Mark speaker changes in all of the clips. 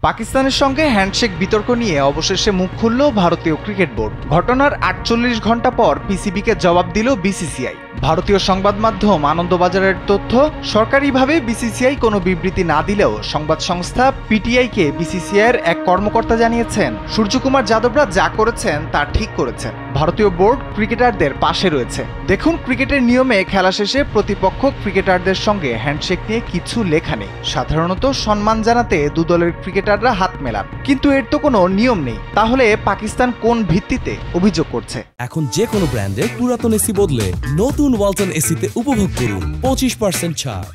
Speaker 1: পাকিস্তানের সঙ্গে হ্যান্ডশেক বিতর্ক নিয়ে অবশেষে মুখ খুলল ভারতীয় ক্রিকেট বোর্ড। ঘটনার ৪৮ ঘণ্টা পর পিসিবিকে জবাব দিল বিসিসিআই। ভারতীয় সংবাদ মাধ্যম আনন্দবাজারের তথ্য, সরকারিভাবে বিসিসিআই কোনো বিবৃতি না দিলেও সংবাদ সংস্থা পিটিআইকে বিসিসিআইয়ের এক কর্মকর্তা জানিয়েছেন, সূর্যকুমার যাদবরা যা করেছেন তা ঠিক করেছেন। ভারতীয় বোর্ড ক্রিকেটারদের পাশে রয়েছে। দেখুন, ক্রিকেটের নিয়মে খেলা শেষে প্রতিপক্ষ ক্রিকেটারদের সঙ্গে হ্যান্ডশেক নিয়ে কিছু লেখা নেই। সাধারণত সম্মান জানাতে দু দলের ক্রিকেটাররা হাত মেলান, কিন্তু এর তো কোনো নিয়ম নেই। তাহলে পাকিস্তান কোন ভিত্তিতে অভিযোগ করছে?
Speaker 2: এখন যে কোনো ব্র্যান্ডের পুরাতন এসি বদলে নতুন ওয়ালটন এসিতে উপভোগ করুন 25% ছাড়।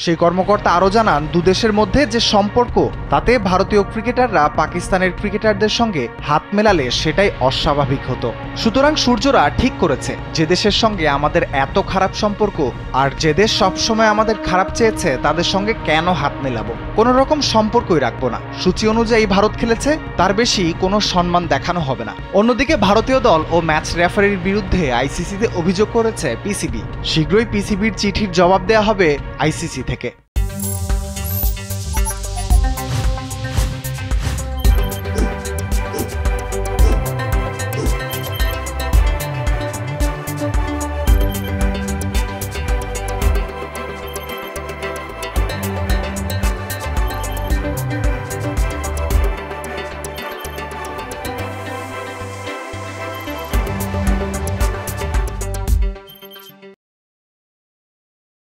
Speaker 1: সেই কর্মকর্তা আরও জানান, দুদেশের মধ্যে যে সম্পর্ক, তাতে ভারতীয় ক্রিকেটাররা পাকিস্তানের ক্রিকেটারদের সঙ্গে হাত মেলালে সেটাই অস্বাভাবিক হতো। সুতরাং সূর্যরা ঠিক করেছে, যে দেশের সঙ্গে আমাদের এত খারাপ সম্পর্ক আর যে দেশ সবসময় আমাদের খারাপ চেয়েছে, তাদের সঙ্গে কেন হাত মেলাবো? কোনো রকম সম্পর্কই রাখবো না। সূচি অনুযায়ী ভারত খেলেছে, তার বেশি কোনো সম্মান দেখানো হবে না। অন্যদিকে ভারতীয় দল ও ম্যাচ রেফারির বিরুদ্ধে আইসিসিতে অভিযোগ করেছে পিসিবি। শীঘ্রই পিসিবির চিঠির জবাব দেওয়া হবে আইসিসি থেকে।